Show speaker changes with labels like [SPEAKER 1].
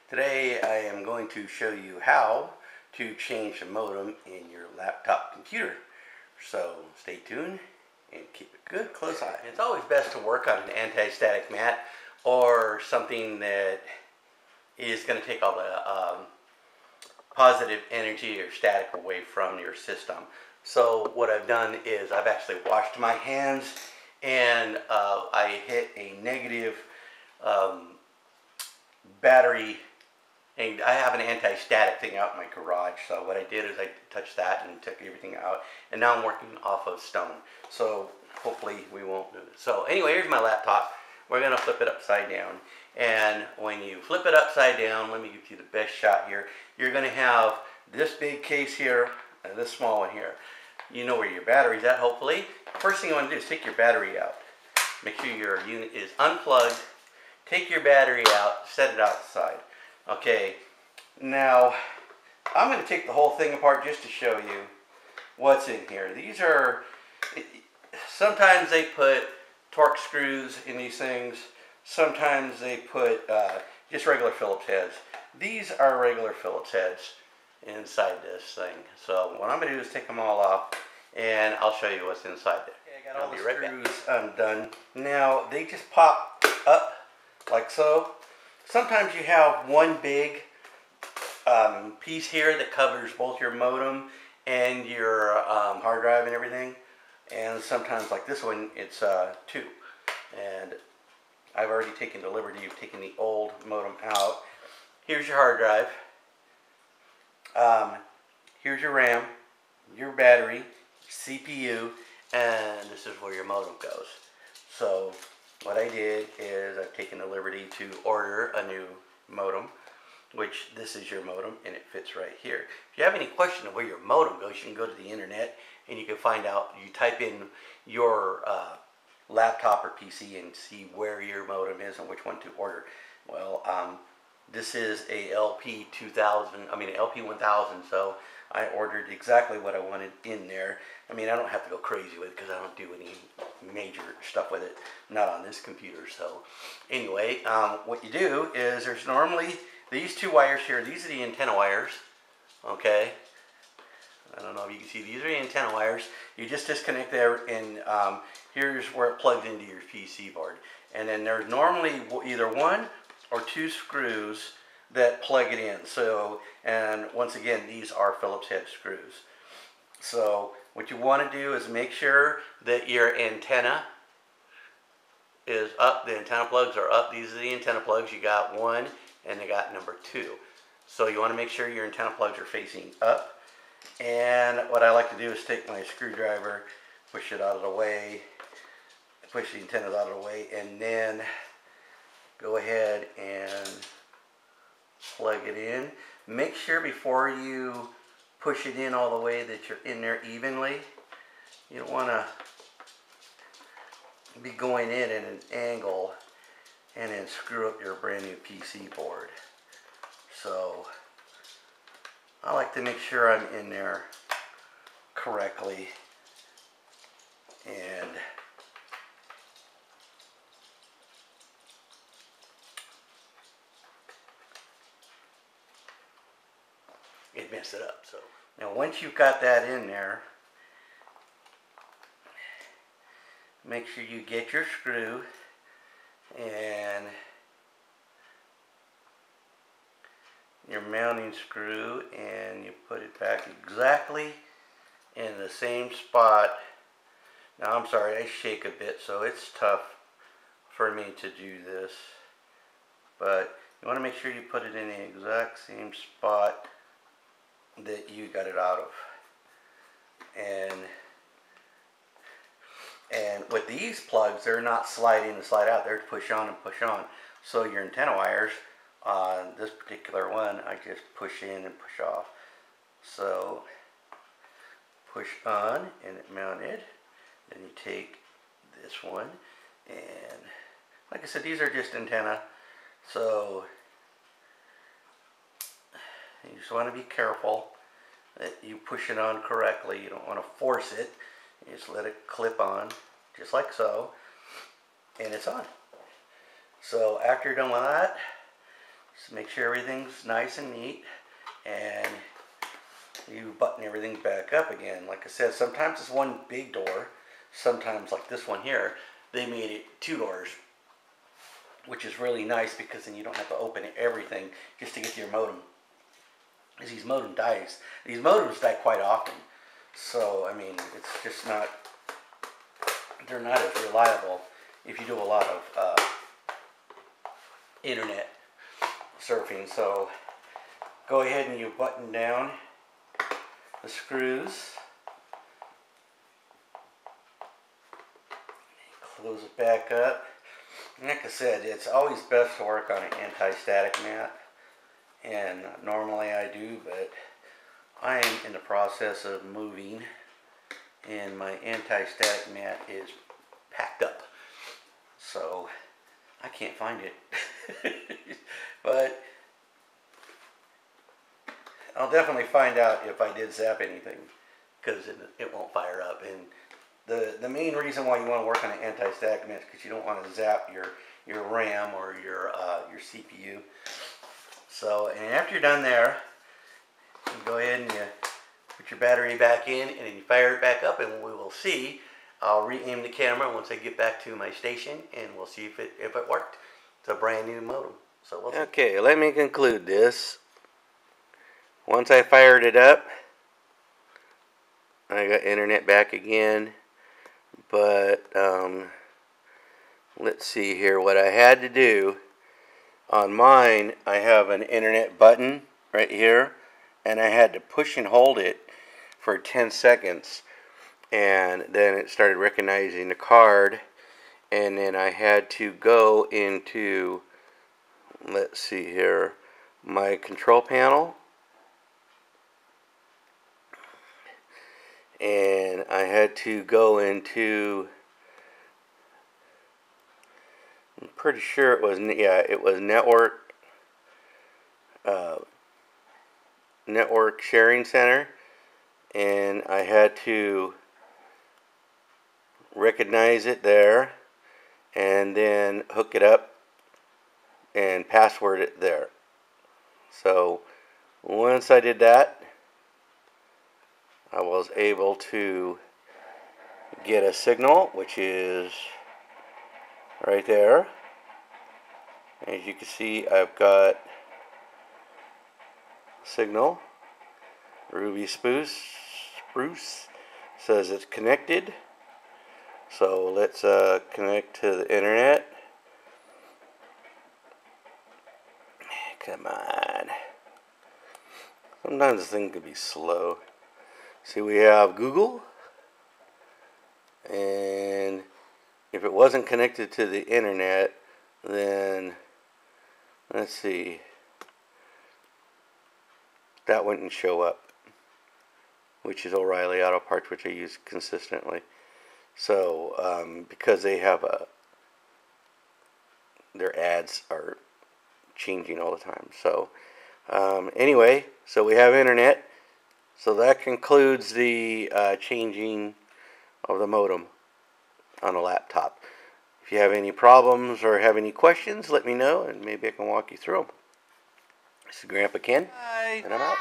[SPEAKER 1] Today I am going to show you how to change the modem in your laptop computer. So stay tuned and keep a good close eye. It's always best to work on an anti-static mat or something that is going to take all the positive energy or static away from your system. So what I've done is I've actually washed my hands and I hit a negative battery, and I have an anti-static thing out in my garage. So what I did is I touched that and took everything out, and now I'm working off of stone. So hopefully we won't do it. So anyway, here's my laptop. We're gonna flip it upside down, and when you flip it upside down, let me give you the best shot here. You're gonna have this big case here and this small one here. You know where your battery's at, hopefully. First thing you want to do is take your battery out. Make sure your unit is unplugged. Take your battery out, set it outside. Okay, now I'm going to take the whole thing apart just to show you what's in here. These are, sometimes they put Torx screws in these things. Sometimes they put just regular Phillips heads. These are regular Phillips heads inside this thing. So what I'm going to do is take them all off, and I'll show you what's inside there. Okay, I got all the screws undone. Now they just pop up like so. Sometimes you have one big piece here that covers both your modem and your hard drive and everything. And sometimes, like this one, it's two. And I've already taken the liberty of taking the old modem out. Here's your hard drive. Here's your RAM, your battery, CPU, and this is where your modem goes. So what I did is I've taken the liberty to order a new modem, which this is your modem, and it fits right here. If you have any question of where your modem goes, you can go to the internet and you can find out. You type in your laptop or PC and see where your modem is and which one to order. Well, this is a LP1000, so I ordered exactly what I wanted in there. I mean, I don't have to go crazy with it because I don't do any major stuff with it, not on this computer. So anyway, what you do is there's normally these two wires here. These are the antenna wires, okay? I don't know if you can see, these are the antenna wires. You just disconnect there, and here's where it plugs into your PC board. And then there's normally either one or two screws that plug it in. So, and once again, these are Phillips head screws. So what you want to do is make sure that your antenna is up. The antenna plugs are up. These are the antenna plugs. You got one and they got number two. So you want to make sure your antenna plugs are facing up. And what I like to do is take my screwdriver, push it out of the way, push the antennas out of the way, and then go ahead and plug it in. Make sure before you push it in all the way that you're in there evenly. You don't want to be going in at an angle and then screw up your brand new PC board. So I like to make sure I'm in there correctly, and it messed it up. So now once you've got that in there, make sure you get your screw and your mounting screw, and you put it back exactly in the same spot. Now I'm sorry, I shake a bit, so it's tough for me to do this, but you want to make sure you put it in the exact same spot that you got it out of. And with these plugs, they're not slide in and slide out, they're push on and push on. So your antenna wires on this particular one, I just push in and push off. So push on and it mounted. Then you take this one, and like I said, these are just antenna, so you just want to be careful that you push it on correctly. You don't want to force it. You just let it clip on, just like so, and it's on. So after you're done with that, So make sure everything's nice and neat, and you button everything back up again. Like I said, sometimes it's one big door, sometimes like this one here, they made it 2 doors, which is really nice because then you don't have to open everything just to get to your modem. Because these modems die quite often. So, I mean, it's just not, they're not as reliable if you do a lot of internet surfing. So, go ahead and you button down the screws. Close it back up. Like I said, it's always best to work on an anti-static mat. And normally I do, but I am in the process of moving and my anti-static mat is packed up, so I can't find it. But I'll definitely find out if I did zap anything, because it won't fire up. And the main reason why you want to work on an anti-static mat is because you don't want to zap your RAM or your CPU. So, and after you're done there, you go ahead and you put your battery back in, and then you fire it back up, and we will see. I'll re-aim the camera once I get back to my station, and we'll see if it worked. It's a brand new modem. So we'll see. Okay, let me conclude this. Once I fired it up, I got internet back again, but let's see here what I had to do. On mine, I have an internet button right here, and I had to push and hold it for 10 seconds, and then it started recognizing the card, and then I had to go into, let's see here, my control panel, and I had to go into, I'm pretty sure it was, yeah, it was network sharing center, and I had to recognize it there and then hook it up and password it there. So once I did that, I was able to get a signal, which is right there. As you can see, I've got signal. Ruby Spruce says it's connected. So let's connect to the internet. Come on. Sometimes this thing can be slow. See, we have Google, and if it wasn't connected to the internet, then let's see, that wouldn't show up, which is O'Reilly Auto Parts, which I use consistently. So because they have their ads are changing all the time. So anyway, so we have internet. So that concludes the changing of the modem on a laptop. If you have any problems or have any questions, let me know, and maybe I can walk you through them. This is Grandpa Ken, and I'm out.